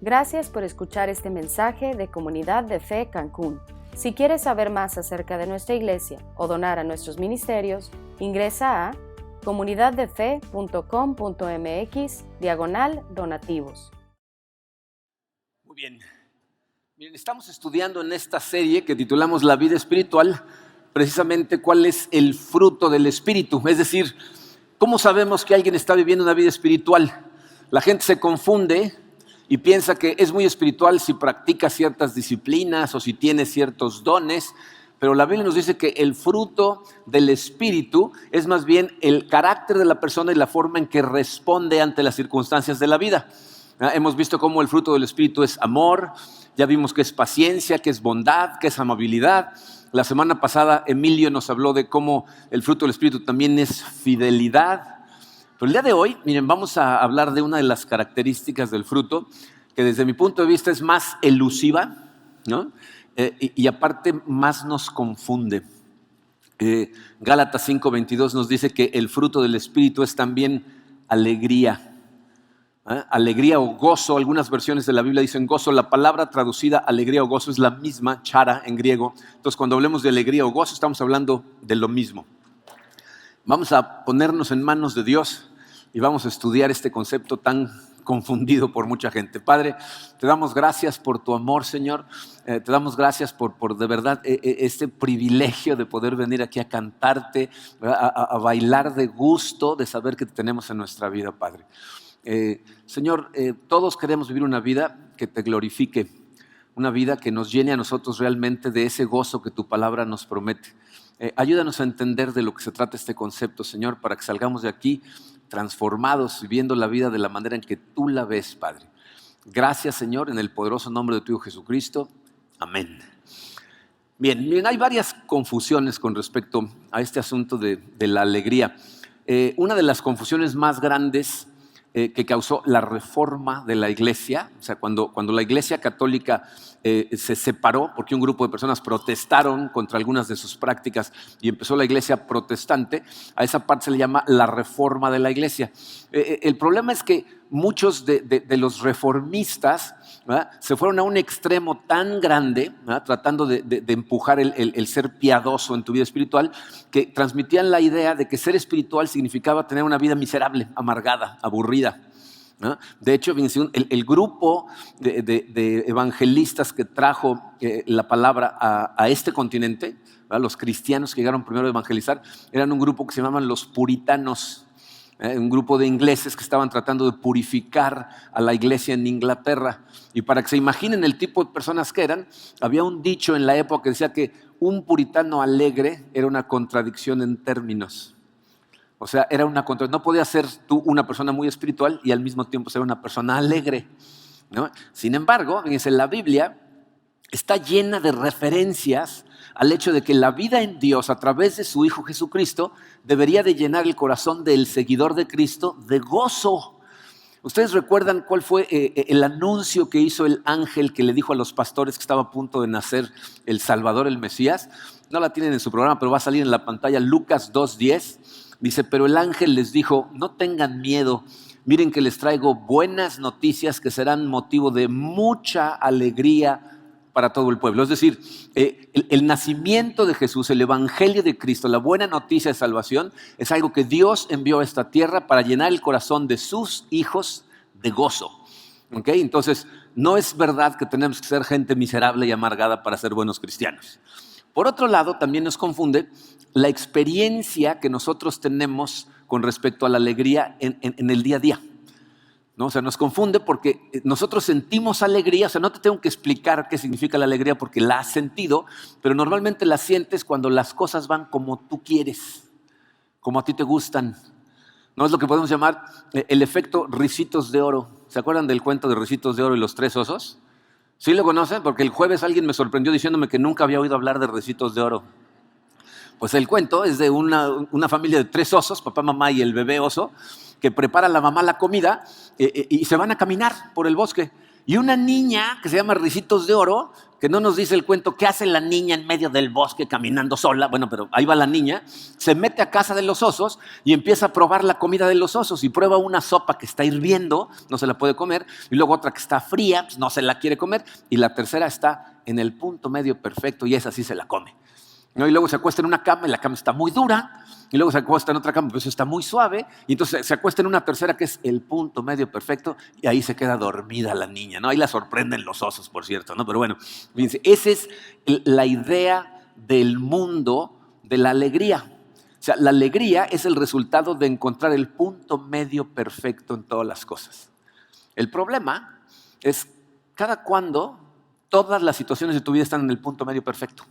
Gracias por escuchar este mensaje de Comunidad de Fe Cancún. Si quieres saber más acerca de nuestra iglesia o donar a nuestros ministerios, ingresa a comunidaddefe.com.mx/donativos. Muy bien. Miren, estamos estudiando en esta serie que titulamos La vida espiritual, precisamente cuál es el fruto del espíritu. Es decir, ¿cómo sabemos que alguien está viviendo una vida espiritual? La gente se confunde y piensa que es muy espiritual si practica ciertas disciplinas o si tiene ciertos dones, pero la Biblia nos dice que el fruto del espíritu es más bien el carácter de la persona y la forma en que responde ante las circunstancias de la vida. Hemos visto cómo el fruto del espíritu es amor, ya vimos que es paciencia, que es bondad, que es amabilidad. La semana pasada Emilio nos habló de cómo el fruto del espíritu también es fidelidad. Pero el día de hoy, miren, vamos a hablar de una de las características del fruto que desde mi punto de vista es más elusiva, ¿no? Y aparte más nos confunde. Gálatas 5:22 nos dice que el fruto del espíritu es también alegría. Alegría o gozo, algunas versiones de la Biblia dicen gozo. La palabra traducida alegría o gozo es la misma, chara en griego. Entonces cuando hablemos de alegría o gozo estamos hablando de lo mismo. Vamos a ponernos en manos de Dios y vamos a estudiar este concepto tan confundido por mucha gente. Padre, te damos gracias por tu amor, Señor. Te damos gracias por de verdad este privilegio de poder venir aquí a cantarte, a bailar de gusto, de saber que te tenemos en nuestra vida, Padre. Señor, todos queremos vivir una vida que te glorifique, una vida que nos llene a nosotros realmente de ese gozo que tu palabra nos promete. Ayúdanos a entender de lo que se trata este concepto, Señor, para que salgamos de aquí transformados, viviendo la vida de la manera en que tú la ves, Padre. Gracias, Señor, en el poderoso nombre de tu Hijo Jesucristo. Amén. Bien, hay varias confusiones con respecto a este asunto de la alegría. Una de las confusiones más grandes que causó la reforma de la iglesia, o sea, cuando la iglesia católica se separó porque un grupo de personas protestaron contra algunas de sus prácticas y empezó la iglesia protestante, a esa parte se le llama la reforma de la iglesia. El problema es que muchos de los reformistas, ¿verdad?, se fueron a un extremo tan grande, ¿verdad?, tratando de empujar el ser piadoso en tu vida espiritual, que transmitían la idea de que ser espiritual significaba tener una vida miserable, amargada, aburrida, ¿no? De hecho, el grupo de evangelistas que trajo la palabra a este continente, ¿verdad?, los cristianos que llegaron primero a evangelizar, eran un grupo que se llamaban los puritanos. Un grupo de ingleses que estaban tratando de purificar a la iglesia en Inglaterra. Y para que se imaginen el tipo de personas que eran, había un dicho en la época que decía que un puritano alegre era una contradicción en términos. O sea, era una contradicción. No podías ser tú una persona muy espiritual y al mismo tiempo ser una persona alegre, ¿no? Sin embargo, fíjense, la Biblia está llena de referencias al hecho de que la vida en Dios a través de su Hijo Jesucristo debería de llenar el corazón del seguidor de Cristo de gozo. ¿Ustedes recuerdan cuál fue el anuncio que hizo el ángel que le dijo a los pastores que estaba a punto de nacer el Salvador, el Mesías? No la tienen en su programa, pero va a salir en la pantalla. Lucas 2:10 dice: pero el ángel les dijo, no tengan miedo, miren que les traigo buenas noticias que serán motivo de mucha alegría para todo el pueblo. Es decir, el nacimiento de Jesús, el evangelio de Cristo, la buena noticia de salvación, es algo que Dios envió a esta tierra para llenar el corazón de sus hijos de gozo. ¿Okay? Entonces, no es verdad que tenemos que ser gente miserable y amargada para ser buenos cristianos. Por otro lado, también nos confunde la experiencia que nosotros tenemos con respecto a la alegría en el día a día, ¿no? O sea, nos confunde porque nosotros sentimos alegría. O sea, no te tengo que explicar qué significa la alegría porque la has sentido, pero normalmente la sientes cuando las cosas van como tú quieres, como a ti te gustan. No es lo que podemos llamar el efecto Ricitos de Oro. ¿Se acuerdan del cuento de Ricitos de Oro y los tres osos? ¿Sí lo conocen? Porque el jueves alguien me sorprendió diciéndome que nunca había oído hablar de Ricitos de Oro. Pues el cuento es de una familia de tres osos, papá, mamá y el bebé oso, que prepara la mamá la comida y se van a caminar por el bosque. Y una niña que se llama Ricitos de Oro, que no nos dice el cuento qué hace la niña en medio del bosque caminando sola. Bueno, pero ahí va la niña, se mete a casa de los osos y empieza a probar la comida de los osos y prueba una sopa que está hirviendo, no se la puede comer, y luego otra que está fría, pues no se la quiere comer, y la tercera está en el punto medio perfecto y esa sí se la come. ¿No? Y luego se acuesta en una cama y la cama está muy dura, y luego se acuesta en otra cama, pues está muy suave, y entonces se acuesta en una tercera que es el punto medio perfecto, y ahí se queda dormida la niña, ¿no? Ahí la sorprenden los osos, por cierto, ¿no? Pero bueno, fíjense, esa es la idea del mundo de la alegría. O sea, la alegría es el resultado de encontrar el punto medio perfecto en todas las cosas. El problema es cada cuando todas las situaciones de tu vida están en el punto medio perfecto.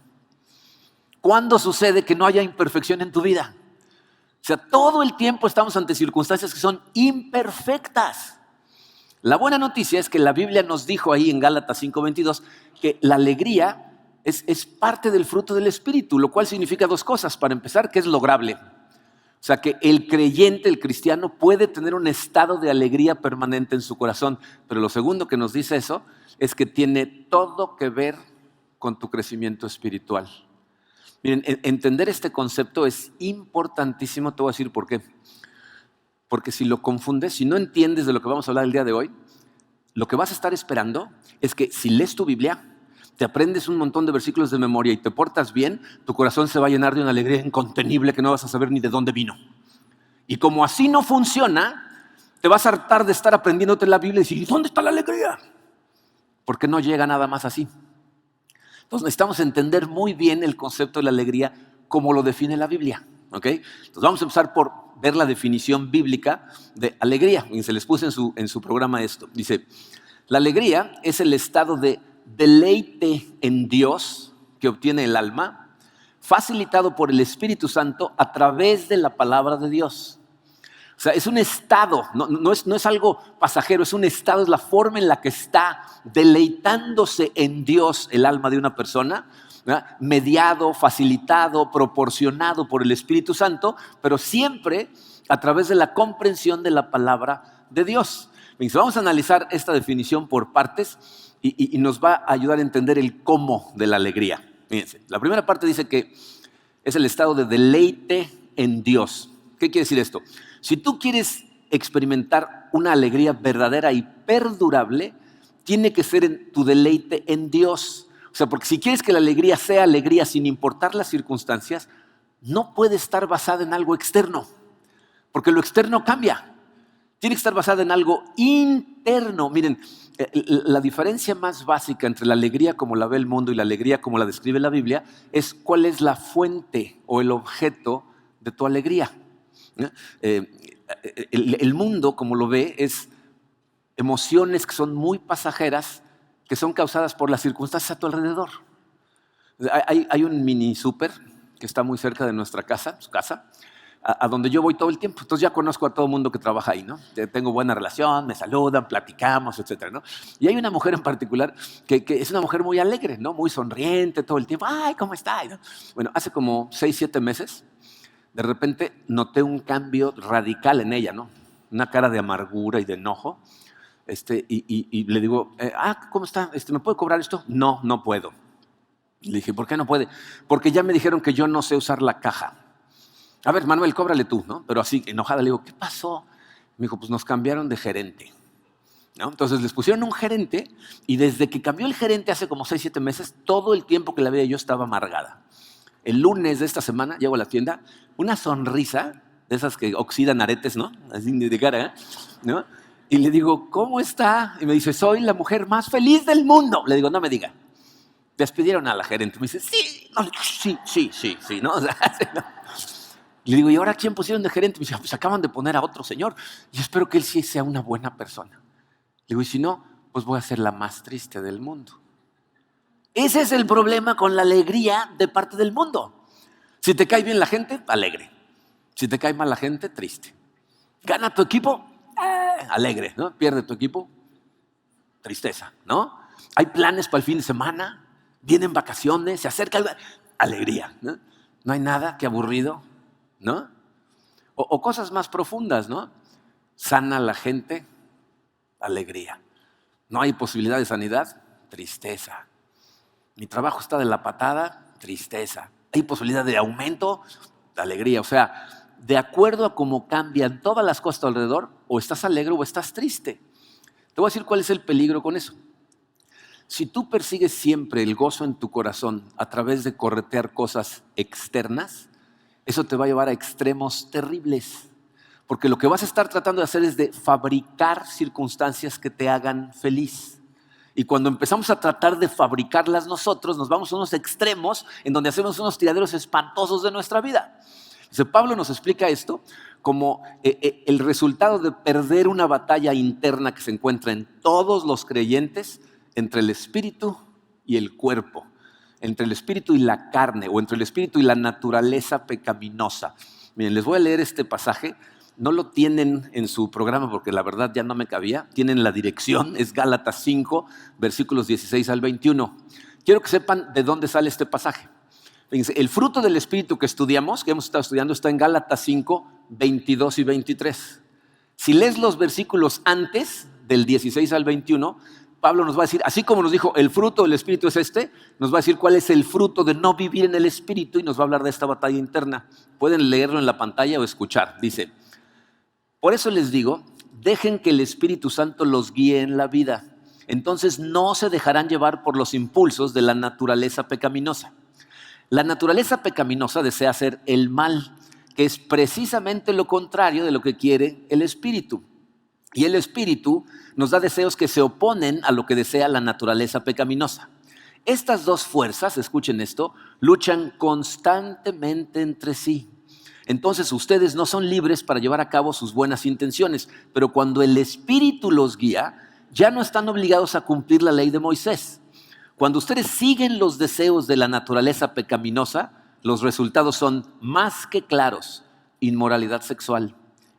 ¿Cuándo sucede que no haya imperfección en tu vida? O sea, todo el tiempo estamos ante circunstancias que son imperfectas. La buena noticia es que la Biblia nos dijo ahí en Gálatas 5:22 que la alegría es parte del fruto del Espíritu, lo cual significa dos cosas. Para empezar, que es lograble. O sea, que el creyente, el cristiano, puede tener un estado de alegría permanente en su corazón. Pero lo segundo que nos dice eso es que tiene todo que ver con tu crecimiento espiritual. Miren, entender este concepto es importantísimo, te voy a decir por qué. Porque si lo confundes, si no entiendes de lo que vamos a hablar el día de hoy, lo que vas a estar esperando es que si lees tu Biblia, te aprendes un montón de versículos de memoria y te portas bien, tu corazón se va a llenar de una alegría incontenible que no vas a saber ni de dónde vino. Y como así no funciona, te vas a hartar de estar aprendiéndote la Biblia y decir, ¿dónde está la alegría? Porque no llega nada más así. Entonces necesitamos entender muy bien el concepto de la alegría como lo define la Biblia. ¿Okay? Entonces vamos a empezar por ver la definición bíblica de alegría. Y se les puse en su programa esto. Dice, la alegría es el estado de deleite en Dios que obtiene el alma, facilitado por el Espíritu Santo a través de la palabra de Dios. O sea, es un estado, no es algo pasajero, es un estado, es la forma en la que está deleitándose en Dios el alma de una persona, ¿verdad? Mediado, facilitado, proporcionado por el Espíritu Santo, pero siempre a través de la comprensión de la palabra de Dios. Vamos a analizar esta definición por partes y nos va a ayudar a entender el cómo de la alegría. Fíjense, la primera parte dice que es el estado de deleite en Dios. ¿Qué quiere decir esto? Si tú quieres experimentar una alegría verdadera y perdurable, tiene que ser en tu deleite en Dios. O sea, porque si quieres que la alegría sea alegría sin importar las circunstancias, no puede estar basada en algo externo, porque lo externo cambia. Tiene que estar basada en algo interno. Miren, la diferencia más básica entre la alegría como la ve el mundo y la alegría como la describe la Biblia es cuál es la fuente o el objeto de tu alegría. El mundo, como lo ve, es emociones que son muy pasajeras, que son causadas por las circunstancias a tu alrededor. Hay un mini súper que está muy cerca de nuestra casa, su casa, a donde yo voy todo el tiempo. Entonces ya conozco a todo el mundo que trabaja ahí, ¿no? Tengo buena relación, me saludan, platicamos, etcétera, ¿no? Y hay una mujer en particular que es una mujer muy alegre, ¿no? Muy sonriente todo el tiempo. ¡Ay, cómo está! ¿No? Bueno, hace como 6, 7 meses, de repente noté un cambio radical en ella, ¿no? Una cara de amargura y de enojo. Y le digo, ¿cómo está? ¿Me puede cobrar esto? No, no puedo. Le dije, ¿por qué no puede? Porque ya me dijeron que yo no sé usar la caja. A ver, Manuel, cóbrale tú, ¿no? Pero así, enojada, le digo, ¿qué pasó? Me dijo, pues nos cambiaron de gerente, ¿no? Entonces les pusieron un gerente y desde que cambió el gerente hace como 6, 7 meses, todo el tiempo que la veía yo estaba amargada. El lunes de esta semana llego a la tienda, una sonrisa de esas que oxidan aretes, ¿no? Así de cara, ¿no? Y le digo, ¿cómo está? Y me dice, soy la mujer más feliz del mundo. Le digo, no me diga. Despidieron a la gerente. Me dice, sí, no, sí, ¿no? O sea, ¿no? Le digo, ¿y ahora quién pusieron de gerente? Me dice, pues acaban de poner a otro señor. Y espero que él sí sea una buena persona. Le digo, y si no, pues voy a ser la más triste del mundo. Ese es el problema con la alegría de parte del mundo. Si te cae bien la gente, alegre. Si te cae mal la gente, triste. Gana tu equipo, alegre, ¿no? Pierde tu equipo, tristeza, ¿no? Hay planes para el fin de semana, vienen vacaciones, se acerca alegría, ¿no? No hay nada que aburrido, ¿no? O cosas más profundas, ¿no? Sana la gente, alegría. No hay posibilidad de sanidad, tristeza. Mi trabajo está de la patada, tristeza. Hay posibilidad de aumento, de alegría. O sea, de acuerdo a cómo cambian todas las cosas a tu alrededor, o estás alegre o estás triste. Te voy a decir cuál es el peligro con eso. Si tú persigues siempre el gozo en tu corazón a través de corretear cosas externas, eso te va a llevar a extremos terribles. Porque lo que vas a estar tratando de hacer es de fabricar circunstancias que te hagan feliz. Y cuando empezamos a tratar de fabricarlas nosotros, nos vamos a unos extremos en donde hacemos unos tiraderos espantosos de nuestra vida. Entonces, Pablo nos explica esto como el resultado de perder una batalla interna que se encuentra en todos los creyentes entre el espíritu y el cuerpo, entre el espíritu y la carne, o entre el espíritu y la naturaleza pecaminosa. Miren, les voy a leer este pasaje. No lo tienen en su programa porque la verdad ya no me cabía. Tienen la dirección, es Gálatas 5, versículos 16 al 21. Quiero que sepan de dónde sale este pasaje. Fíjense, el fruto del espíritu que estudiamos, que hemos estado estudiando, está en Gálatas 5, 22 y 23. Si lees los versículos antes del 16 al 21, Pablo nos va a decir, así como nos dijo, el fruto del espíritu es este, nos va a decir cuál es el fruto de no vivir en el espíritu y nos va a hablar de esta batalla interna. Pueden leerlo en la pantalla o escuchar. Dice: por eso les digo, dejen que el Espíritu Santo los guíe en la vida. Entonces no se dejarán llevar por los impulsos de la naturaleza pecaminosa. La naturaleza pecaminosa desea hacer el mal, que es precisamente lo contrario de lo que quiere el Espíritu. Y el Espíritu nos da deseos que se oponen a lo que desea la naturaleza pecaminosa. Estas dos fuerzas, escuchen esto, luchan constantemente entre sí. Entonces ustedes no son libres para llevar a cabo sus buenas intenciones, pero cuando el Espíritu los guía, ya no están obligados a cumplir la ley de Moisés. Cuando ustedes siguen los deseos de la naturaleza pecaminosa, los resultados son más que claros: inmoralidad sexual,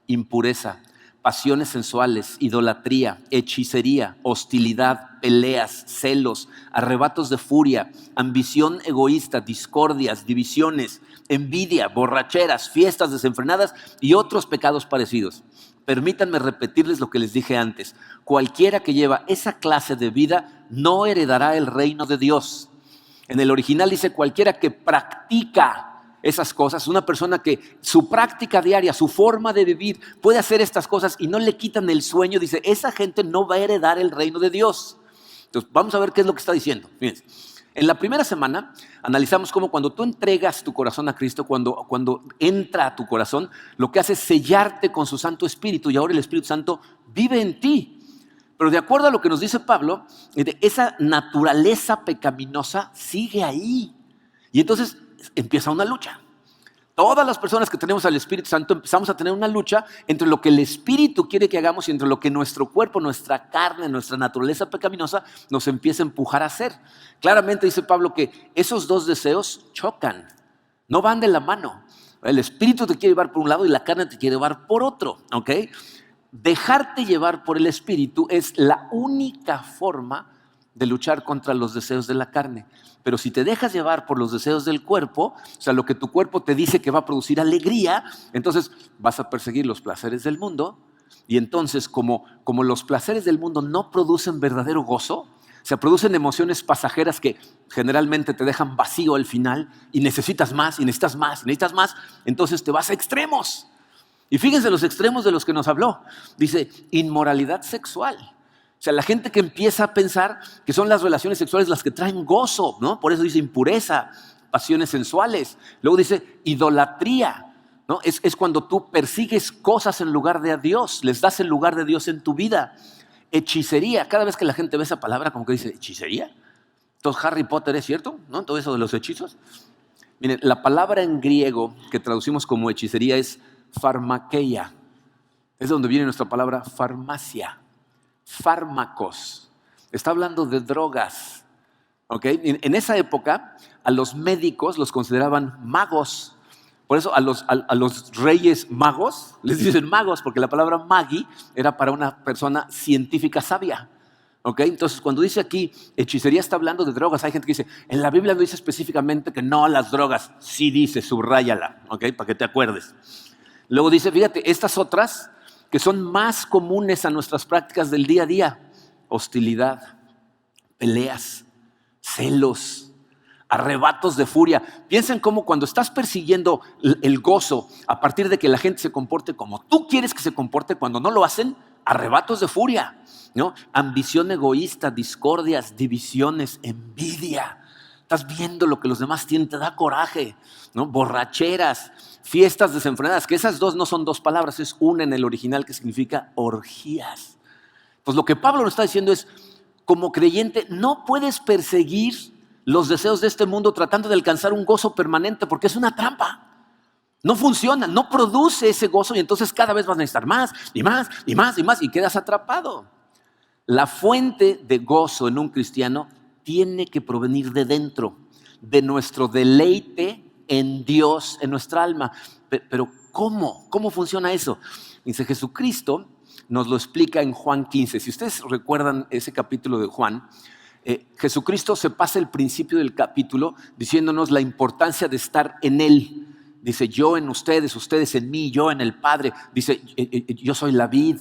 impureza, pasiones sensuales, idolatría, hechicería, hostilidad, peleas, celos, arrebatos de furia, ambición egoísta, discordias, divisiones, envidia, borracheras, fiestas desenfrenadas y otros pecados parecidos. Permítanme repetirles lo que les dije antes. Cualquiera que lleva esa clase de vida no heredará el reino de Dios. En el original dice cualquiera que practica esas cosas, una persona que su práctica diaria, su forma de vivir, puede hacer estas cosas y no le quitan el sueño, dice, esa gente no va a heredar el reino de Dios. Entonces, vamos a ver qué es lo que está diciendo. Fíjense. En la primera semana analizamos cómo cuando tú entregas tu corazón a Cristo, cuando entra a tu corazón, lo que hace es sellarte con su Santo Espíritu y ahora el Espíritu Santo vive en ti. Pero de acuerdo a lo que nos dice Pablo, esa naturaleza pecaminosa sigue ahí. Y entonces empieza una lucha. Todas las personas que tenemos al Espíritu Santo empezamos a tener una lucha entre lo que el Espíritu quiere que hagamos y entre lo que nuestro cuerpo, nuestra carne, nuestra naturaleza pecaminosa nos empieza a empujar a hacer. Claramente dice Pablo que esos dos deseos chocan, no van de la mano. El Espíritu te quiere llevar por un lado y la carne te quiere llevar por otro, ¿ok? Dejarte llevar por el Espíritu es la única forma de luchar contra los deseos de la carne. Pero si te dejas llevar por los deseos del cuerpo, o sea, lo que tu cuerpo te dice que va a producir alegría, entonces vas a perseguir los placeres del mundo. Y entonces, como los placeres del mundo no producen verdadero gozo, o sea, producen emociones pasajeras que generalmente te dejan vacío al final y necesitas más, y necesitas más, y necesitas más, entonces te vas a extremos. Y fíjense los extremos de los que nos habló. Dice, inmoralidad sexual. O sea, la gente que empieza a pensar que son las relaciones sexuales las que traen gozo, ¿no? Por eso dice impureza, pasiones sensuales. Luego dice idolatría, ¿no? Es cuando tú persigues cosas en lugar de a Dios, les das el lugar de Dios en tu vida. Hechicería, cada vez que la gente ve esa palabra como que dice, ¿hechicería? Entonces Harry Potter es cierto, ¿no? Todo eso de los hechizos. Miren, la palabra en griego que traducimos como hechicería es farmakeia. Es de donde viene nuestra palabra farmacia. Fármacos. Está hablando de drogas. ¿Okay? En esa época a los médicos los consideraban magos. Por eso a los reyes magos les dicen magos, porque la palabra magi era para una persona científica sabia. ¿Okay? Entonces cuando dice aquí hechicería está hablando de drogas. Hay gente que dice, en la Biblia no dice específicamente que no a las drogas. Sí dice, subráyala, ¿okay? Para que te acuerdes. Luego dice, fíjate, estas otras que son más comunes a nuestras prácticas del día a día. hostilidad, peleas, celos, arrebatos de furia. Piensa en cómo cuando estás persiguiendo el gozo a partir de que la gente se comporte como tú quieres que se comporte, cuando no lo hacen, arrebatos de furia, ¿no? Ambición egoísta, discordias, divisiones, envidia. Estás viendo lo que los demás tienen, te da coraje, ¿no? Borracheras, fiestas desenfrenadas, que esas dos no son dos palabras, es una en el original que significa orgías. Pues lo que Pablo nos está diciendo es, como creyente no puedes perseguir los deseos de este mundo tratando de alcanzar un gozo permanente, porque es una trampa. No funciona, no produce ese gozo y entonces cada vez vas a necesitar más y más y más y más y quedas atrapado. La fuente de gozo en un cristiano tiene que provenir de dentro, de nuestro deleite en Dios, en nuestra alma. Pero ¿cómo? ¿Cómo funciona eso? Dice Jesucristo, nos lo explica en Juan 15. Si ustedes recuerdan ese capítulo de Juan, Jesucristo se pasa el principio del capítulo diciéndonos la importancia de estar en Él. Dice, yo en ustedes, ustedes en mí, yo en el Padre. Dice, yo soy la vid,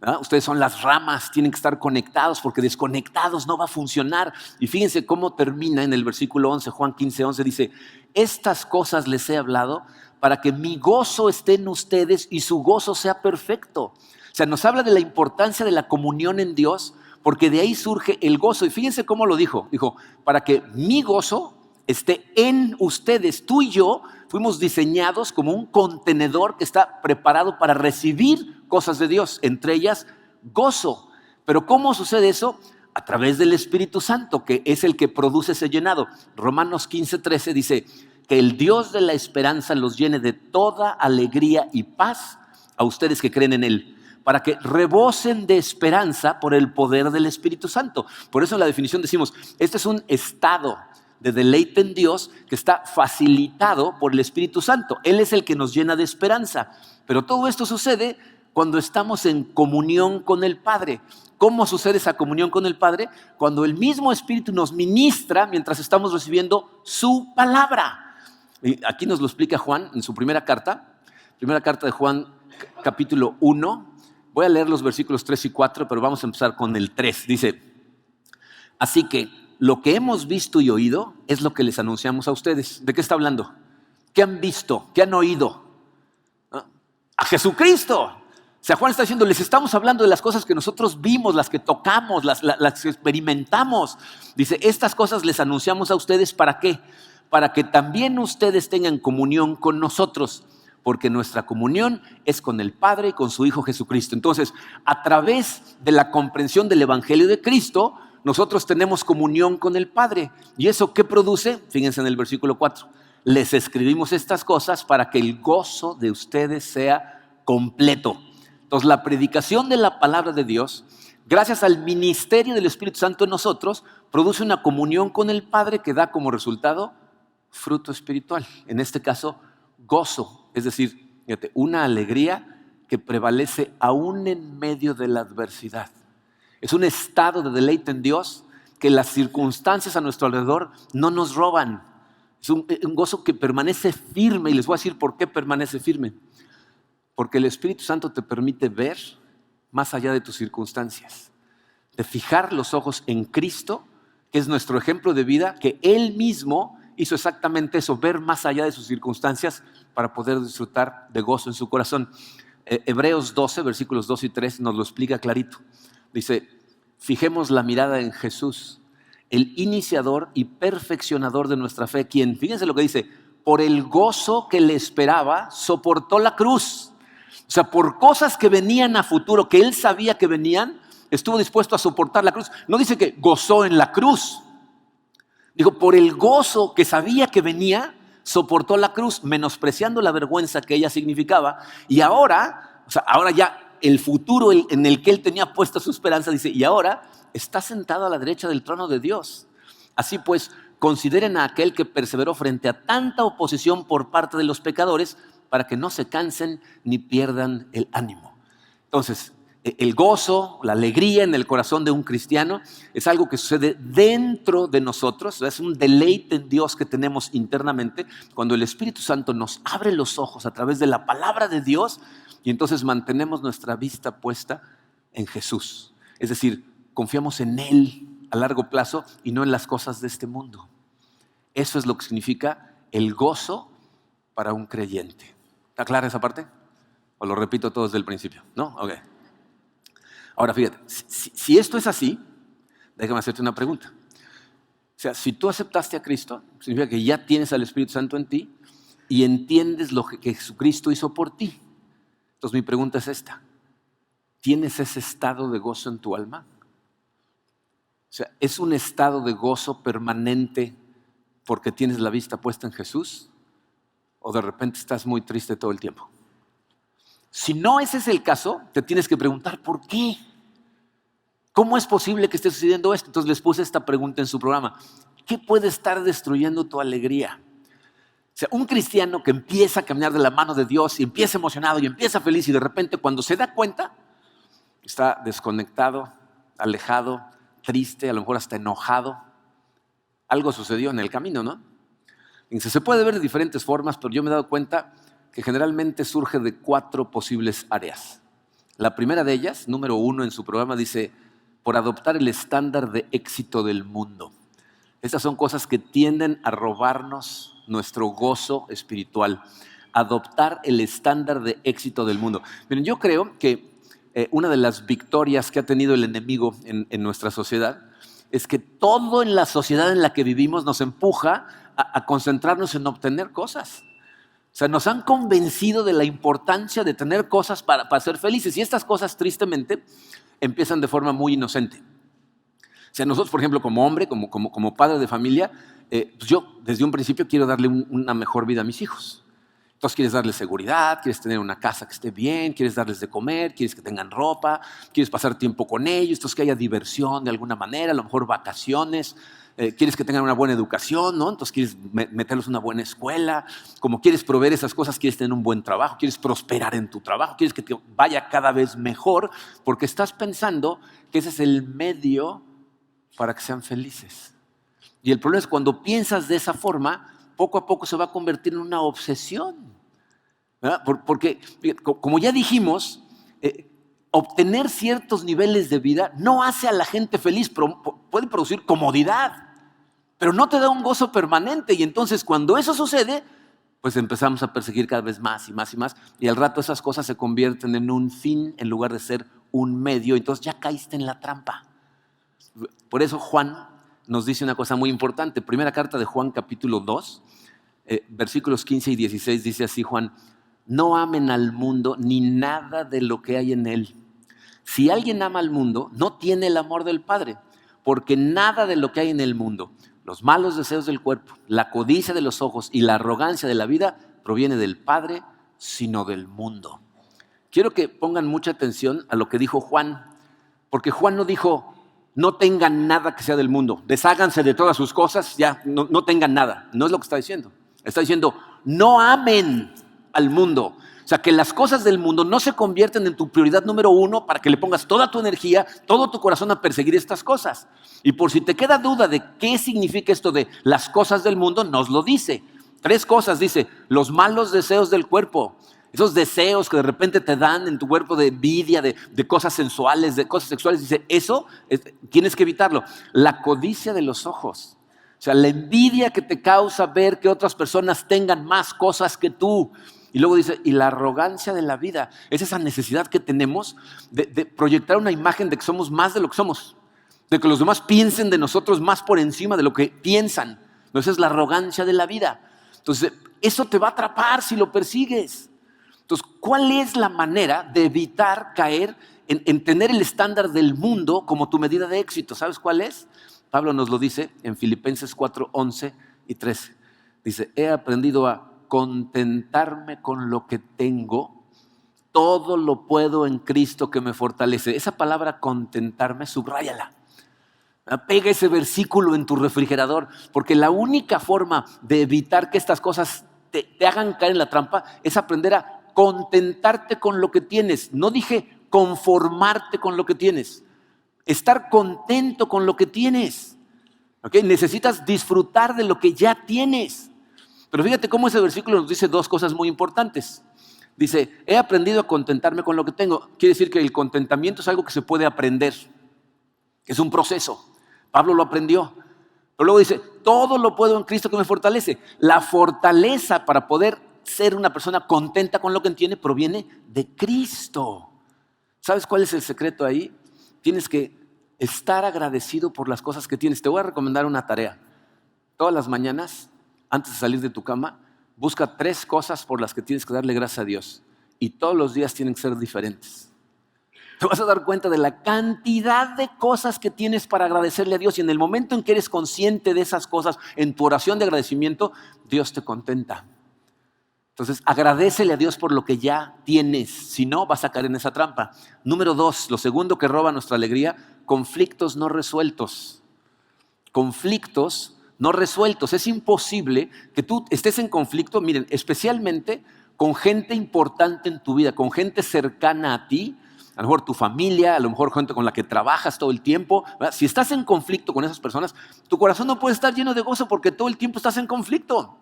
¿verdad? Ustedes son las ramas, tienen que estar conectados porque desconectados no va a funcionar. Y fíjense cómo termina en el versículo 11, Juan 15, 11, dice, estas cosas les he hablado para que mi gozo esté en ustedes y su gozo sea perfecto. O sea, nos habla de la importancia de la comunión en Dios, porque de ahí surge el gozo. Y fíjense cómo lo dijo. Dijo, para que mi gozo esté en ustedes. Tú y yo fuimos diseñados como un contenedor que está preparado para recibir cosas de Dios, entre ellas gozo. Pero ¿cómo sucede eso? A través del Espíritu Santo, que es el que produce ese llenado. Romanos 15:13 dice, que el Dios de la esperanza los llene de toda alegría y paz a ustedes que creen en Él, para que rebosen de esperanza por el poder del Espíritu Santo. Por eso en la definición decimos, este es un estado de deleite en Dios que está facilitado por el Espíritu Santo. Él es el que nos llena de esperanza. Pero todo esto sucede cuando estamos en comunión con el Padre. ¿Cómo sucede esa comunión con el Padre? Cuando el mismo Espíritu nos ministra mientras estamos recibiendo su palabra. Y aquí nos lo explica Juan en su primera carta de Juan, capítulo 1. Voy a leer los versículos 3 y 4, pero vamos a empezar con el 3. Dice, así que lo que hemos visto y oído es lo que les anunciamos a ustedes. ¿De qué está hablando? ¿Qué han visto? ¿Qué han oído? A Jesucristo. O sea, Juan está diciendo, les estamos hablando de las cosas que nosotros vimos, las que tocamos, las que experimentamos. Dice, estas cosas les anunciamos a ustedes, ¿para qué? Para que también ustedes tengan comunión con nosotros, porque nuestra comunión es con el Padre y con su Hijo Jesucristo. Entonces, a través de la comprensión del Evangelio de Cristo, nosotros tenemos comunión con el Padre. ¿Y eso qué produce? Fíjense en el versículo 4. Les escribimos estas cosas para que el gozo de ustedes sea completo. Entonces, la predicación de la palabra de Dios, gracias al ministerio del Espíritu Santo en nosotros, produce una comunión con el Padre que da como resultado fruto espiritual. En este caso, gozo. Es decir, fíjate, una alegría que prevalece aún en medio de la adversidad. Es un estado de deleite en Dios que las circunstancias a nuestro alrededor no nos roban. Es un gozo que permanece firme, y les voy a decir por qué permanece firme. Porque el Espíritu Santo te permite ver más allá de tus circunstancias, de fijar los ojos en Cristo, que es nuestro ejemplo de vida, que Él mismo hizo exactamente eso, ver más allá de sus circunstancias para poder disfrutar de gozo en su corazón. Hebreos 12, versículos 2 y 3 nos lo explica clarito. Dice, fijemos la mirada en Jesús, el iniciador y perfeccionador de nuestra fe, quien, fíjense lo que dice, por el gozo que le esperaba, soportó la cruz. O sea, por cosas que venían a futuro, que él sabía que venían, estuvo dispuesto a soportar la cruz. No dice que gozó en la cruz. Dijo, por el gozo que sabía que venía, soportó la cruz, menospreciando la vergüenza que ella significaba. Y ahora, ahora ya el futuro en el que él tenía puesta su esperanza, dice, y ahora está sentado a la derecha del trono de Dios. Así pues, consideren a aquel que perseveró frente a tanta oposición por parte de los pecadores, para que no se cansen ni pierdan el ánimo. Entonces, el gozo, la alegría en el corazón de un cristiano es algo que sucede dentro de nosotros, es un deleite en Dios que tenemos internamente cuando el Espíritu Santo nos abre los ojos a través de la palabra de Dios y entonces mantenemos nuestra vista puesta en Jesús. Es decir, confiamos en Él a largo plazo y no en las cosas de este mundo. Eso es lo que significa el gozo para un creyente. ¿Está clara esa parte? ¿O lo repito todo desde el principio? ¿No? Ok. Ahora fíjate, si esto es así, déjame hacerte una pregunta. O sea, si tú aceptaste a Cristo, significa que ya tienes al Espíritu Santo en ti y entiendes lo que Jesucristo hizo por ti. Entonces mi pregunta es esta: ¿tienes ese estado de gozo en tu alma? O sea, ¿es un estado de gozo permanente porque tienes la vista puesta en Jesús? ¿O de repente estás muy triste todo el tiempo? Si no ese es el caso, te tienes que preguntar ¿por qué? ¿Cómo es posible que esté sucediendo esto? Entonces les puse esta pregunta en su programa: ¿qué puede estar destruyendo tu alegría? O sea, un cristiano que empieza a caminar de la mano de Dios y empieza emocionado y empieza feliz y de repente cuando se da cuenta está desconectado, alejado, triste, a lo mejor hasta enojado. Algo sucedió en el camino, ¿no? Y se puede ver de diferentes formas, pero yo me he dado cuenta que generalmente surge de 4 posibles áreas. La primera de ellas, número 1 en su programa, dice: por adoptar el estándar de éxito del mundo. Estas son cosas que tienden a robarnos nuestro gozo espiritual. Adoptar el estándar de éxito del mundo. Miren, yo creo que una de las victorias que ha tenido el enemigo en nuestra sociedad es que todo en la sociedad en la que vivimos nos empuja a concentrarnos en obtener cosas. O sea, nos han convencido de la importancia de tener cosas para ser felices. Y estas cosas, tristemente, empiezan de forma muy inocente. O sea, nosotros, por ejemplo, como hombre, como padre de familia, pues yo desde un principio quiero darle una mejor vida a mis hijos. Entonces quieres darles seguridad, quieres tener una casa que esté bien, quieres darles de comer, quieres que tengan ropa, quieres pasar tiempo con ellos, entonces que haya diversión de alguna manera, a lo mejor vacaciones, quieres que tengan una buena educación, ¿no? Entonces quieres meterlos en una buena escuela, como quieres proveer esas cosas, quieres tener un buen trabajo, quieres prosperar en tu trabajo, quieres que te vaya cada vez mejor, porque estás pensando que ese es el medio para que sean felices. Y el problema es cuando piensas de esa forma, poco a poco se va a convertir en una obsesión, ¿verdad? Porque, como ya dijimos, obtener ciertos niveles de vida no hace a la gente feliz, puede producir comodidad, pero no te da un gozo permanente. Y entonces cuando eso sucede, pues empezamos a perseguir cada vez más y más y más, y al rato esas cosas se convierten en un fin en lugar de ser un medio. Entonces ya caíste en la trampa. Por eso Juan nos dice una cosa muy importante. Primera carta de Juan, capítulo 2, versículos 15 y 16, dice así Juan: no amen al mundo ni nada de lo que hay en él. Si alguien ama al mundo, no tiene el amor del Padre, porque nada de lo que hay en el mundo, los malos deseos del cuerpo, la codicia de los ojos y la arrogancia de la vida, proviene del Padre, sino del mundo. Quiero que pongan mucha atención a lo que dijo Juan, porque Juan no dijo: no tengan nada que sea del mundo, desháganse de todas sus cosas, ya no tengan nada. No es lo que está diciendo. Está diciendo: no amen al mundo. O sea, que las cosas del mundo no se convierten en tu prioridad número 1 para que le pongas toda tu energía, todo tu corazón a perseguir estas cosas. Y por si te queda duda de qué significa esto de las cosas del mundo, nos lo dice. 3 cosas dice: los malos deseos del cuerpo. Esos deseos que de repente te dan en tu cuerpo de envidia, de cosas sensuales, de cosas sexuales, dice, eso tienes que evitarlo. La codicia de los ojos, o sea, la envidia que te causa ver que otras personas tengan más cosas que tú. Y luego dice, y la arrogancia de la vida, es esa necesidad que tenemos de proyectar una imagen de que somos más de lo que somos, de que los demás piensen de nosotros más por encima de lo que piensan. Esa es la arrogancia de la vida. Entonces, eso te va a atrapar si lo persigues. Entonces, ¿cuál es la manera de evitar caer en tener el estándar del mundo como tu medida de éxito? ¿Sabes cuál es? Pablo nos lo dice en Filipenses 4, 11 y 13. Dice, he aprendido a contentarme con lo que tengo, todo lo puedo en Cristo que me fortalece. Esa palabra contentarme, subráyala. Pega ese versículo en tu refrigerador, porque la única forma de evitar que estas cosas te hagan caer en la trampa es aprender a contentarte con lo que tienes. No dije conformarte con lo que tienes. Estar contento con lo que tienes. ¿Okay? Necesitas disfrutar de lo que ya tienes. Pero fíjate cómo ese versículo nos dice 2 cosas muy importantes. Dice, he aprendido a contentarme con lo que tengo. Quiere decir que el contentamiento es algo que se puede aprender. Es un proceso. Pablo lo aprendió. Pero luego dice, todo lo puedo en Cristo que me fortalece. La fortaleza para poder ser una persona contenta con lo que tiene proviene de Cristo. ¿Sabes cuál es el secreto ahí? Tienes que estar agradecido por las cosas que tienes. Te voy a recomendar una tarea. Todas las mañanas, antes de salir de tu cama, busca 3 cosas por las que tienes que darle gracias a Dios. Y todos los días tienen que ser diferentes. Te vas a dar cuenta de la cantidad de cosas que tienes para agradecerle a Dios. Y en el momento en que eres consciente de esas cosas, en tu oración de agradecimiento, Dios te contenta. Entonces, agradécele a Dios por lo que ya tienes. Si no, vas a caer en esa trampa. Número 2, lo segundo que roba nuestra alegría, conflictos no resueltos. Conflictos no resueltos. Es imposible que tú estés en conflicto, miren, especialmente con gente importante en tu vida, con gente cercana a ti, a lo mejor tu familia, a lo mejor gente con la que trabajas todo el tiempo, ¿verdad? Si estás en conflicto con esas personas, tu corazón no puede estar lleno de gozo porque todo el tiempo estás en conflicto.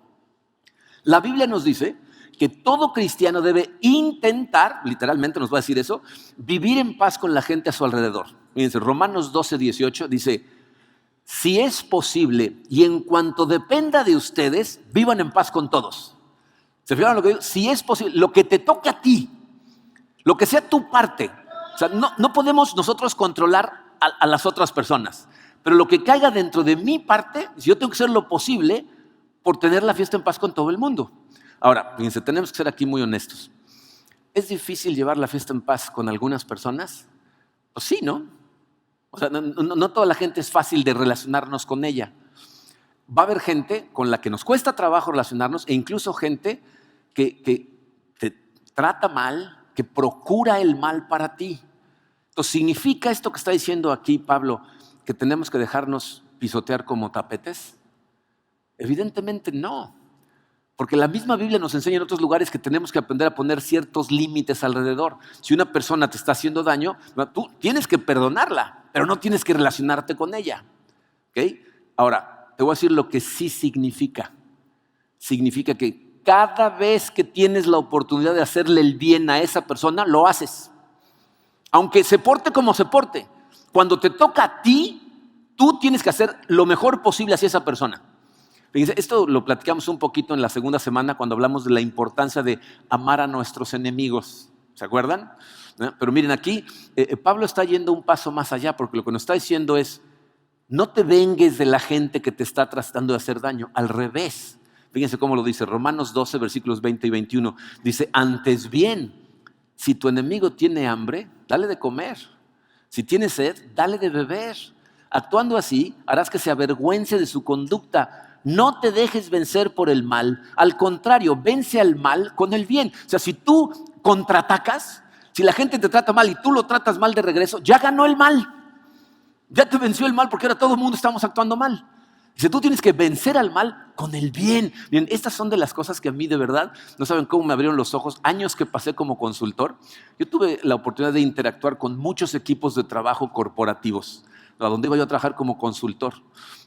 La Biblia nos dice que todo cristiano debe intentar, literalmente nos va a decir eso, vivir en paz con la gente a su alrededor. Fíjense, Romanos 12:18 dice, si es posible y en cuanto dependa de ustedes, vivan en paz con todos. ¿Se fijaron lo que digo? Si es posible, lo que te toque a ti, lo que sea tu parte. O sea, no podemos nosotros controlar a las otras personas, pero lo que caiga dentro de mi parte, si yo tengo que hacer lo posible por tener la fiesta en paz con todo el mundo. Ahora, fíjense, tenemos que ser aquí muy honestos. ¿Es difícil llevar la fiesta en paz con algunas personas? Pues sí, ¿no? O sea, no toda la gente es fácil de relacionarnos con ella. Va a haber gente con la que nos cuesta trabajo relacionarnos e incluso gente que te trata mal, que procura el mal para ti. Entonces, ¿significa esto que está diciendo aquí Pablo que tenemos que dejarnos pisotear como tapetes? Evidentemente no. Porque la misma Biblia nos enseña en otros lugares que tenemos que aprender a poner ciertos límites alrededor. Si una persona te está haciendo daño, tú tienes que perdonarla, pero no tienes que relacionarte con ella. ¿Okay? Ahora, te voy a decir lo que sí significa. Significa que cada vez que tienes la oportunidad de hacerle el bien a esa persona, lo haces. Aunque se porte como se porte. Cuando te toca a ti, tú tienes que hacer lo mejor posible hacia esa persona. Fíjense, esto lo platicamos un poquito en la segunda semana cuando hablamos de la importancia de amar a nuestros enemigos. ¿Se acuerdan? Pero miren, aquí Pablo está yendo un paso más allá porque lo que nos está diciendo es, no te vengues de la gente que te está tratando de hacer daño. Al revés. Fíjense cómo lo dice Romanos 12, versículos 20 y 21. Dice, antes bien, si tu enemigo tiene hambre, dale de comer. Si tiene sed, dale de beber. Actuando así, harás que se avergüence de su conducta. No te dejes vencer por el mal. Al contrario, vence al mal con el bien. O sea, si tú contraatacas, si la gente te trata mal y tú lo tratas mal de regreso, ya ganó el mal. Ya te venció el mal porque ahora todo el mundo estamos actuando mal. Dice, tú tienes que vencer al mal con el bien. Miren, estas son de las cosas que a mí de verdad, no saben cómo me abrieron los ojos. Años que pasé como consultor, yo tuve la oportunidad de interactuar con muchos equipos de trabajo corporativos, a donde iba yo a trabajar como consultor,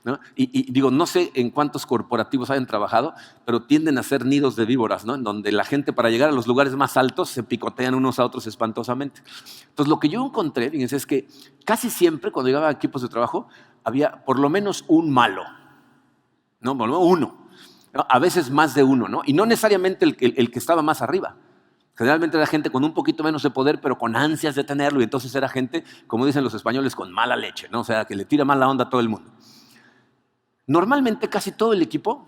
¿no? Y digo, no sé en cuántos corporativos hayan trabajado, pero tienden a ser nidos de víboras, ¿no? En donde la gente para llegar a los lugares más altos se picotean unos a otros espantosamente. Entonces lo que yo encontré, fíjense, es que casi siempre cuando llegaba a equipos de trabajo había por lo menos un malo, ¿no? Por lo menos uno, ¿no? A veces más de uno, ¿no? Y no necesariamente el que estaba más arriba. Generalmente era gente con un poquito menos de poder, pero con ansias de tenerlo. Y entonces era gente, como dicen los españoles, con mala leche, ¿no? O sea, que le tira mala onda a todo el mundo. Normalmente casi todo el equipo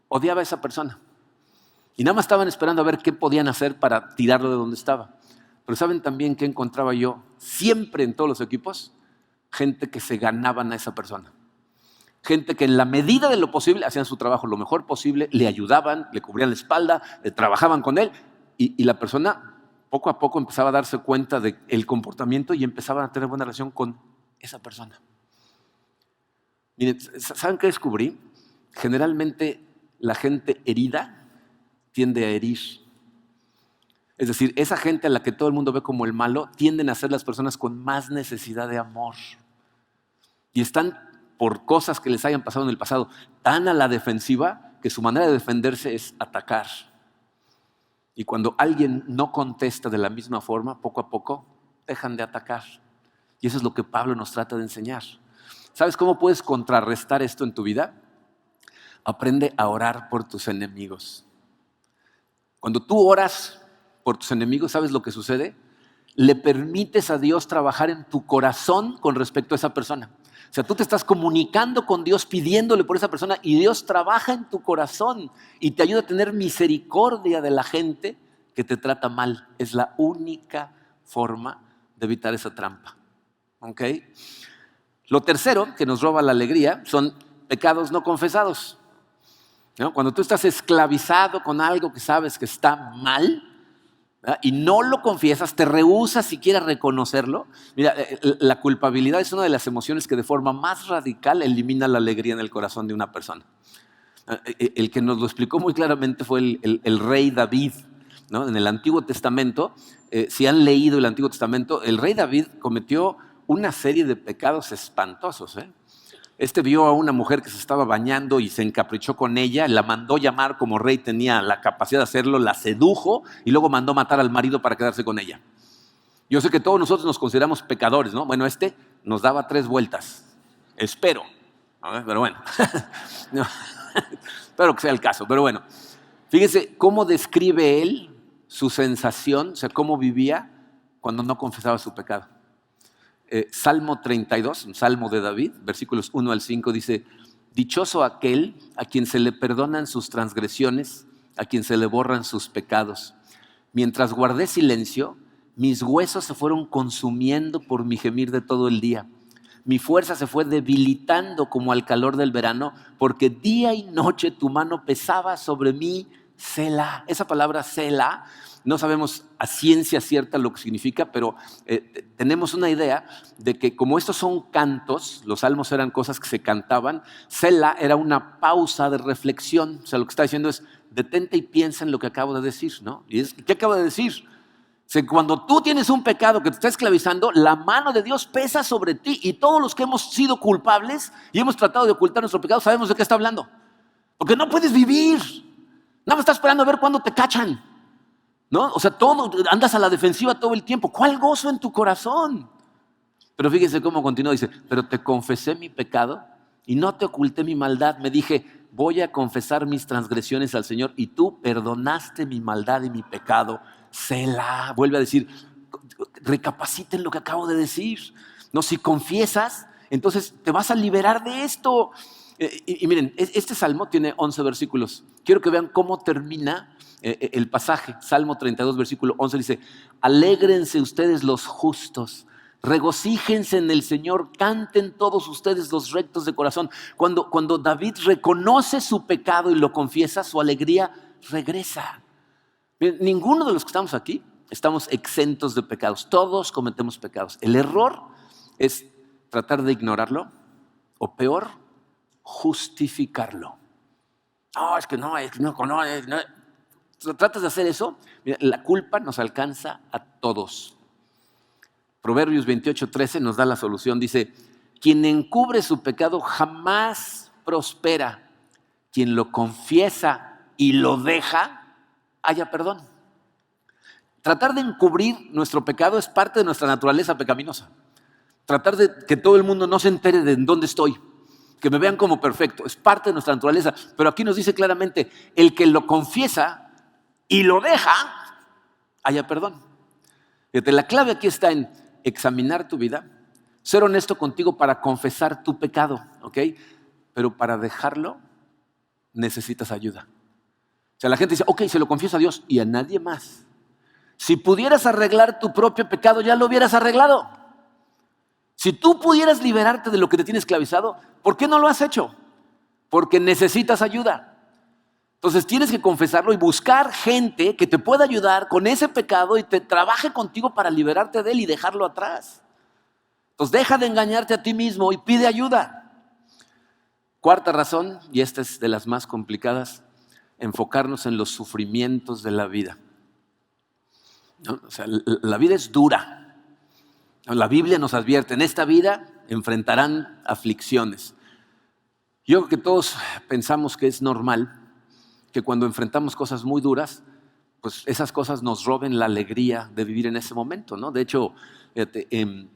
odiaba a esa persona. Y nada más estaban esperando a ver qué podían hacer para tirarlo de donde estaba. Pero ¿saben también qué encontraba yo? Siempre en todos los equipos, gente que se ganaban a esa persona. Gente que en la medida de lo posible hacían su trabajo lo mejor posible, le ayudaban, le cubrían la espalda, trabajaban con él. Y la persona poco a poco empezaba a darse cuenta del comportamiento y empezaba a tener buena relación con esa persona. Miren, ¿saben qué descubrí? Generalmente la gente herida tiende a herir. Es decir, esa gente a la que todo el mundo ve como el malo tienden a ser las personas con más necesidad de amor. Y están, por cosas que les hayan pasado en el pasado, tan a la defensiva que su manera de defenderse es atacar. Y cuando alguien no contesta de la misma forma, poco a poco dejan de atacar. Y eso es lo que Pablo nos trata de enseñar. ¿Sabes cómo puedes contrarrestar esto en tu vida? Aprende a orar por tus enemigos. Cuando tú oras por tus enemigos, ¿sabes lo que sucede? Le permites a Dios trabajar en tu corazón con respecto a esa persona. O sea, tú te estás comunicando con Dios pidiéndole por esa persona y Dios trabaja en tu corazón y te ayuda a tener misericordia de la gente que te trata mal. Es la única forma de evitar esa trampa. ¿Ok? Lo tercero que nos roba la alegría son pecados no confesados. ¿No? Cuando tú estás esclavizado con algo que sabes que está mal, ¿verdad? Y no lo confiesas, te rehúsas siquiera a reconocerlo. Mira, la culpabilidad es una de las emociones que de forma más radical elimina la alegría en el corazón de una persona. El que nos lo explicó muy claramente fue el rey David, ¿no? En el Antiguo Testamento, si han leído el Antiguo Testamento, el rey David cometió una serie de pecados espantosos. Vio a una mujer que se estaba bañando y se encaprichó con ella, la mandó llamar como rey, tenía la capacidad de hacerlo, la sedujo y luego mandó matar al marido para quedarse con ella. Yo sé que todos nosotros nos consideramos pecadores, ¿no? Bueno, nos daba 3 vueltas, espero, ¿no? Pero bueno, no, espero que sea el caso, pero bueno. Fíjese cómo describe él su sensación, o sea, cómo vivía cuando no confesaba su pecado. Salmo 32, un salmo de David, versículos 1 al 5, dice: dichoso aquel a quien se le perdonan sus transgresiones, a quien se le borran sus pecados. Mientras guardé silencio, mis huesos se fueron consumiendo por mi gemir de todo el día. Mi fuerza se fue debilitando como al calor del verano, porque día y noche tu mano pesaba sobre mí, Selah. Esa palabra Selah, no sabemos a ciencia cierta lo que significa, pero tenemos una idea de que como estos son cantos, los salmos eran cosas que se cantaban, Selah era una pausa de reflexión. O sea, lo que está diciendo es: detente y piensa en lo que acabo de decir, ¿no? ¿Qué acabo de decir? O sea, cuando tú tienes un pecado que te está esclavizando, la mano de Dios pesa sobre ti, y todos los que hemos sido culpables y hemos tratado de ocultar nuestro pecado sabemos de qué está hablando. Porque no puedes vivir. Nada más estás esperando a ver cuándo te cachan, ¿no? O sea, andas a la defensiva todo el tiempo. ¿Cuál gozo en tu corazón? Pero fíjese cómo continúa, dice: pero te confesé mi pecado y no te oculté mi maldad. Me dije: voy a confesar mis transgresiones al Señor, y tú perdonaste mi maldad y mi pecado. Selah. Vuelve a decir: recapaciten lo que acabo de decir. No, si confiesas, entonces te vas a liberar de esto. Y miren, este salmo tiene 11 versículos. Quiero que vean cómo termina el pasaje. Salmo 32, versículo 11 dice: alégrense ustedes los justos, regocíjense en el Señor, canten todos ustedes los rectos de corazón. Cuando David reconoce su pecado y lo confiesa, su alegría regresa. Miren, ninguno de los que estamos aquí estamos exentos de pecados. Todos cometemos pecados. El error es tratar de ignorarlo, o peor, justificarlo. Es que no. Tratas de hacer eso, mira, la culpa nos alcanza a todos. Proverbios 28:13 nos da la solución. Dice: quien encubre su pecado jamás prospera. Quien lo confiesa y lo deja, halla perdón. Tratar de encubrir nuestro pecado es parte de nuestra naturaleza pecaminosa. Tratar de que todo el mundo no se entere de en dónde estoy, que me vean como perfecto, es parte de nuestra naturaleza. Pero aquí nos dice claramente: el que lo confiesa y lo deja, haya perdón. Fíjate, la clave aquí está en examinar tu vida, ser honesto contigo para confesar tu pecado, ¿ok? Pero para dejarlo necesitas ayuda. O sea, la gente dice: ok, se lo confieso a Dios y a nadie más. Si pudieras arreglar tu propio pecado, ya lo hubieras arreglado. Si tú pudieras liberarte de lo que te tiene esclavizado, ¿por qué no lo has hecho? Porque necesitas ayuda. Entonces tienes que confesarlo y buscar gente que te pueda ayudar con ese pecado y te trabaje contigo para liberarte de él y dejarlo atrás. Entonces deja de engañarte a ti mismo y pide ayuda. Cuarta razón, y esta es de las más complicadas: enfocarnos en los sufrimientos de la vida. ¿No? O sea, la vida es dura. La Biblia nos advierte: en esta vida enfrentarán aflicciones. Yo creo que todos pensamos que es normal que cuando enfrentamos cosas muy duras pues esas cosas nos roben la alegría de vivir en ese momento, ¿no? De hecho, fíjate,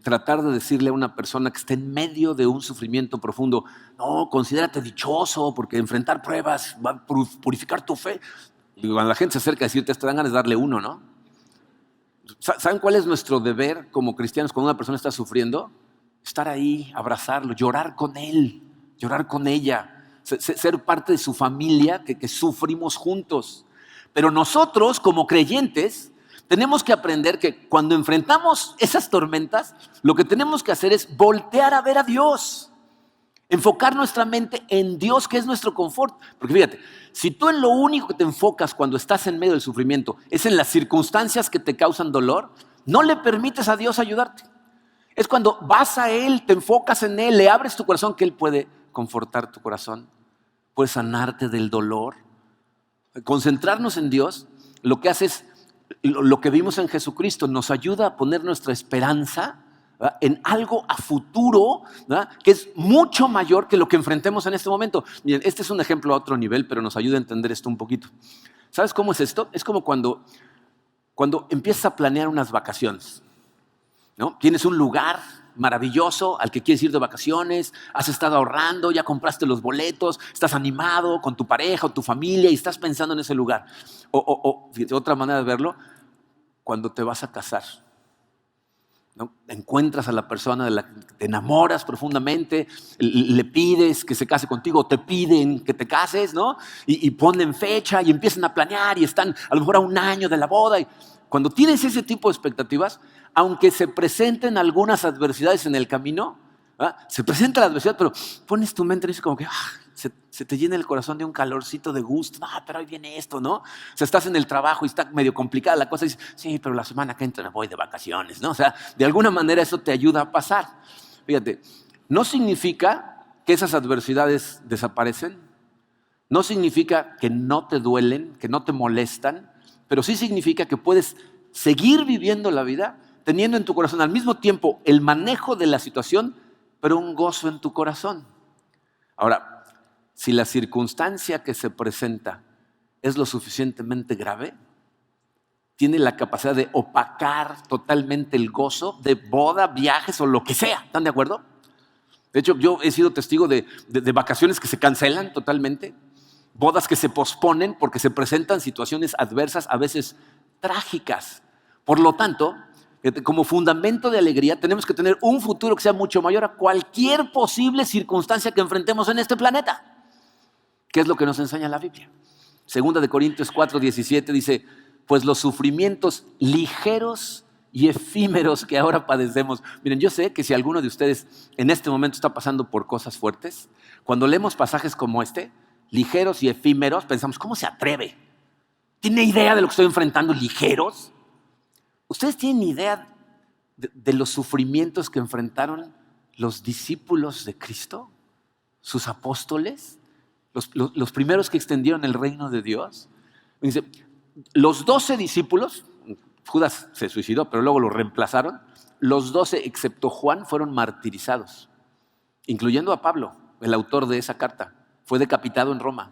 tratar de decirle a una persona que está en medio de un sufrimiento profundo, no, considérate dichoso porque enfrentar pruebas va a purificar tu fe. Y cuando la gente se acerca a decirte, te dan ganas de darle uno, ¿no? ¿Saben cuál es nuestro deber como cristianos cuando una persona está sufriendo? Estar ahí, abrazarlo, llorar con él, llorar con ella, ser parte de su familia que sufrimos juntos. Pero nosotros como creyentes tenemos que aprender que cuando enfrentamos esas tormentas, lo que tenemos que hacer es voltear a ver a Dios. Enfocar nuestra mente en Dios, que es nuestro confort. Porque fíjate, si tú en lo único que te enfocas cuando estás en medio del sufrimiento es en las circunstancias que te causan dolor, no le permites a Dios ayudarte. Es cuando vas a Él, te enfocas en Él, le abres tu corazón, que Él puede confortar tu corazón, puede sanarte del dolor. Concentrarnos en Dios, lo que hace es, lo que vimos en Jesucristo, nos ayuda a poner nuestra esperanza, ¿verdad?, en algo a futuro, ¿verdad?, que es mucho mayor que lo que enfrentemos en este momento. Miren, este es un ejemplo a otro nivel, pero nos ayuda a entender esto un poquito. ¿Sabes cómo es esto? Es como cuando empiezas a planear unas vacaciones, ¿no? Tienes un lugar maravilloso al que quieres ir de vacaciones, has estado ahorrando, ya compraste los boletos, estás animado con tu pareja o tu familia y estás pensando en ese lugar. Fíjate, otra manera de verlo, cuando te vas a casar, ¿no? Encuentras a la persona de la que te enamoras profundamente, le pides que se case contigo, te piden que te cases, ¿no? Y ponen fecha y empiezan a planear y están a lo mejor a un año de la boda. Y cuando tienes ese tipo de expectativas, aunque se presenten algunas adversidades en el camino, ¿verdad?, se presenta la adversidad, pero pones tu mente y dices como que se te llena el corazón de un calorcito de gusto. No, pero ahí viene esto, ¿no? O sea, estás en el trabajo y está medio complicada la cosa y dices, sí, pero la semana que entra me voy de vacaciones, ¿no? O sea, de alguna manera eso te ayuda a pasar. Fíjate, no significa que esas adversidades desaparecen, no significa que no te duelen, que no te molestan, pero sí significa que puedes seguir viviendo la vida teniendo en tu corazón al mismo tiempo el manejo de la situación, pero un gozo en tu corazón. Ahora, si la circunstancia que se presenta es lo suficientemente grave, tiene la capacidad de opacar totalmente el gozo de boda, viajes o lo que sea. ¿Están de acuerdo? De hecho, yo he sido testigo de vacaciones que se cancelan totalmente, bodas que se posponen porque se presentan situaciones adversas, a veces trágicas. Por lo tanto, como fundamento de alegría, tenemos que tener un futuro que sea mucho mayor a cualquier posible circunstancia que enfrentemos en este planeta. ¿Qué es lo que nos enseña la Biblia? Segunda de Corintios 4:17 dice, pues los sufrimientos ligeros y efímeros que ahora padecemos. Miren, yo sé que si alguno de ustedes en este momento está pasando por cosas fuertes, cuando leemos pasajes como este, ligeros y efímeros, pensamos, ¿cómo se atreve? ¿Tiene idea de lo que estoy enfrentando? ¿Ligeros? ¿Ustedes tienen idea de los sufrimientos que enfrentaron los discípulos de Cristo? ¿Sus apóstoles? Los primeros que extendieron el reino de Dios. Dice, los 12 discípulos, Judas se suicidó, pero luego lo reemplazaron. Los 12, excepto Juan, fueron martirizados, incluyendo a Pablo, el autor de esa carta. Fue decapitado en Roma.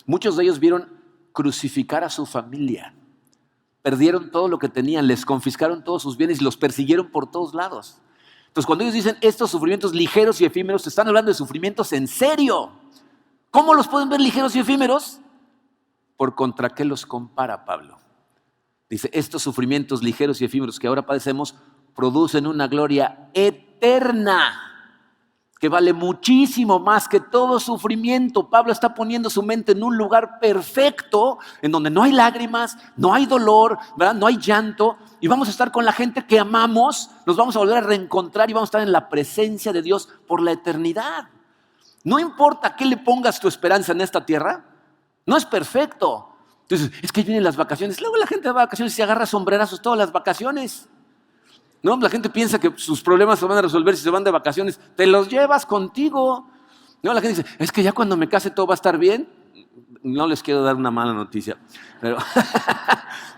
Muchos de ellos vieron crucificar a su familia. Perdieron todo lo que tenían, les confiscaron todos sus bienes y los persiguieron por todos lados. Entonces, cuando ellos dicen estos sufrimientos ligeros y efímeros, están hablando de sufrimientos en serio. ¿Cómo los pueden ver ligeros y efímeros? ¿Por contra qué los compara Pablo? Dice, estos sufrimientos ligeros y efímeros que ahora padecemos producen una gloria eterna que vale muchísimo más que todo sufrimiento. Pablo está poniendo su mente en un lugar perfecto, en donde no hay lágrimas, no hay dolor, ¿verdad?, no hay llanto, y vamos a estar con la gente que amamos, nos vamos a volver a reencontrar y vamos a estar en la presencia de Dios por la eternidad. No importa qué le pongas tu esperanza en esta tierra, no es perfecto. Entonces, es que vienen las vacaciones, luego la gente va a vacaciones y se agarra sombrerazos todas las vacaciones. No, la gente piensa que sus problemas se van a resolver si se van de vacaciones. Te los llevas contigo. No, la gente dice, es que ya cuando me case todo va a estar bien. No les quiero dar una mala noticia,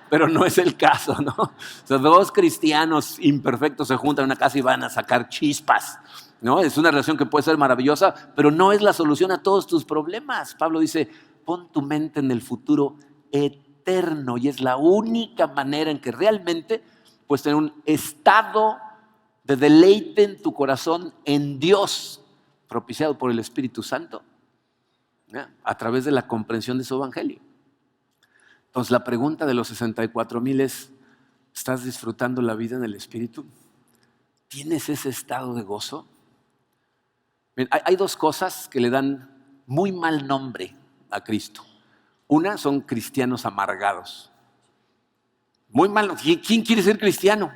pero no es el caso, ¿no? O sea, dos cristianos imperfectos se juntan en una casa y van a sacar chispas, ¿no? Es una relación que puede ser maravillosa, pero no es la solución a todos tus problemas. Pablo dice, pon tu mente en el futuro eterno. eterno y es la única manera en que realmente puedes tener un estado de deleite en tu corazón en Dios, propiciado por el Espíritu Santo, ¿ya? A través de la comprensión de su evangelio. Entonces la pregunta de los 64,000 es, ¿estás disfrutando la vida en el Espíritu? ¿Tienes ese estado de gozo? Bien, hay dos cosas que le dan muy mal nombre a Cristo. Una, son cristianos amargados. Muy mal. ¿Quién quiere ser cristiano?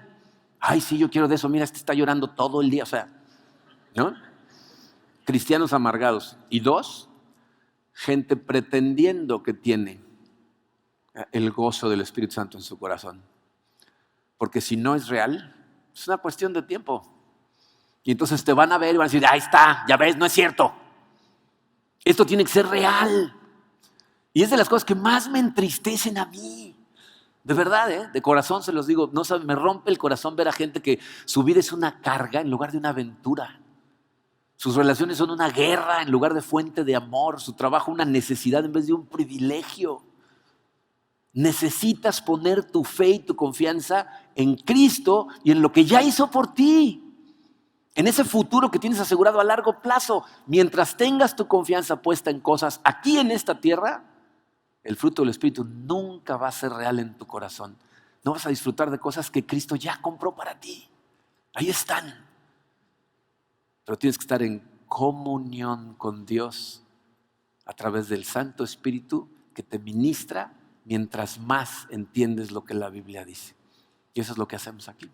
Ay, sí, yo quiero de eso. Mira, este está llorando todo el día. O sea, ¿no? Cristianos amargados. Y dos, gente pretendiendo que tiene el gozo del Espíritu Santo en su corazón. Porque si no es real, es una cuestión de tiempo. Y entonces te van a ver y van a decir, ahí está, ya ves, no es cierto. Esto tiene que ser real. Y es de las cosas que más me entristecen a mí. De verdad, de corazón se los digo, no saben, me rompe el corazón ver a gente que su vida es una carga en lugar de una aventura. Sus relaciones son una guerra en lugar de fuente de amor. Su trabajo una necesidad en vez de un privilegio. Necesitas poner tu fe y tu confianza en Cristo y en lo que ya hizo por ti. En ese futuro que tienes asegurado a largo plazo. Mientras tengas tu confianza puesta en cosas aquí en esta tierra, el fruto del Espíritu nunca va a ser real en tu corazón. No vas a disfrutar de cosas que Cristo ya compró para ti. Ahí están. Pero tienes que estar en comunión con Dios a través del Santo Espíritu que te ministra mientras más entiendes lo que la Biblia dice. Y eso es lo que hacemos aquí.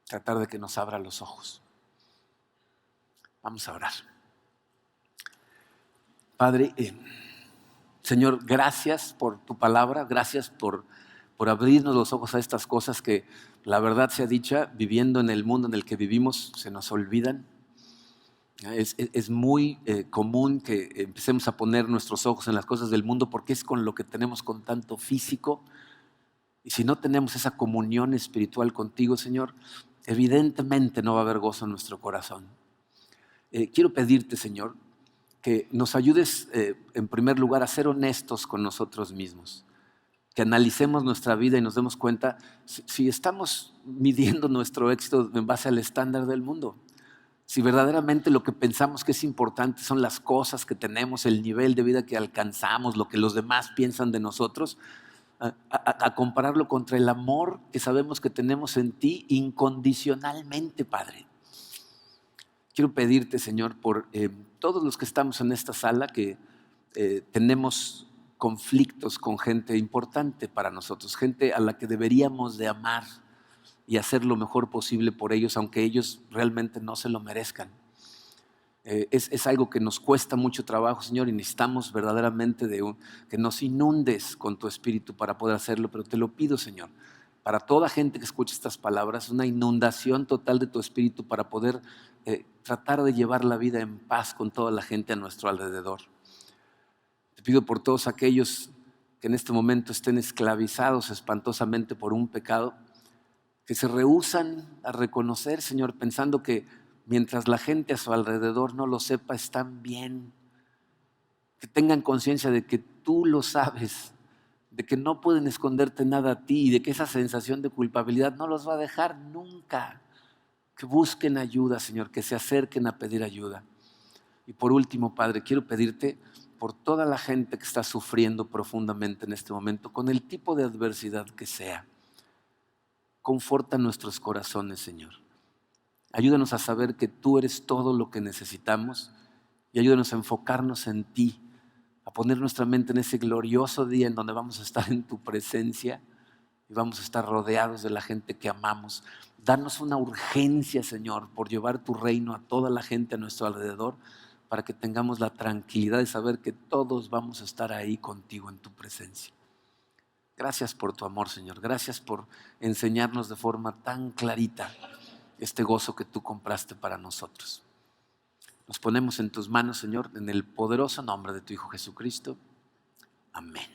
Tratar de que nos abra los ojos. Vamos a orar. Padre, Señor, gracias por tu palabra, gracias por abrirnos los ojos a estas cosas que, la verdad sea dicha, viviendo en el mundo en el que vivimos, se nos olvidan. Es muy común que empecemos a poner nuestros ojos en las cosas del mundo porque es con lo que tenemos contacto físico. Y si no tenemos esa comunión espiritual contigo, Señor, evidentemente no va a haber gozo en nuestro corazón. Quiero pedirte, Señor, que nos ayudes en primer lugar a ser honestos con nosotros mismos, que analicemos nuestra vida y nos demos cuenta si estamos midiendo nuestro éxito en base al estándar del mundo, si verdaderamente lo que pensamos que es importante son las cosas que tenemos, el nivel de vida que alcanzamos, lo que los demás piensan de nosotros, a compararlo contra el amor que sabemos que tenemos en ti incondicionalmente, Padre. Quiero pedirte, Señor, por todos los que estamos en esta sala, que tenemos conflictos con gente importante para nosotros, gente a la que deberíamos de amar y hacer lo mejor posible por ellos, aunque ellos realmente no se lo merezcan. Es algo que nos cuesta mucho trabajo, Señor, y necesitamos verdaderamente que nos inundes con tu Espíritu para poder hacerlo, pero te lo pido, Señor, para toda gente que escuche estas palabras, una inundación total de tu Espíritu para poder tratar de llevar la vida en paz con toda la gente a nuestro alrededor. Te pido por todos aquellos que en este momento estén esclavizados espantosamente por un pecado, que se rehúsan a reconocer, Señor, pensando que mientras la gente a su alrededor no lo sepa, están bien. Que tengan conciencia de que tú lo sabes, de que no pueden esconderte nada a ti y de que esa sensación de culpabilidad no los va a dejar nunca. Que busquen ayuda, Señor, que se acerquen a pedir ayuda. Y por último, Padre, quiero pedirte por toda la gente que está sufriendo profundamente en este momento, con el tipo de adversidad que sea. Conforta nuestros corazones, Señor. Ayúdanos a saber que tú eres todo lo que necesitamos y ayúdanos a enfocarnos en ti, a poner nuestra mente en ese glorioso día en donde vamos a estar en tu presencia y vamos a estar rodeados de la gente que amamos. Danos una urgencia, Señor, por llevar tu reino a toda la gente a nuestro alrededor, para que tengamos la tranquilidad de saber que todos vamos a estar ahí contigo en tu presencia. Gracias por tu amor, Señor. Gracias por enseñarnos de forma tan clarita este gozo que tú compraste para nosotros. Nos ponemos en tus manos, Señor, en el poderoso nombre de tu Hijo Jesucristo. Amén.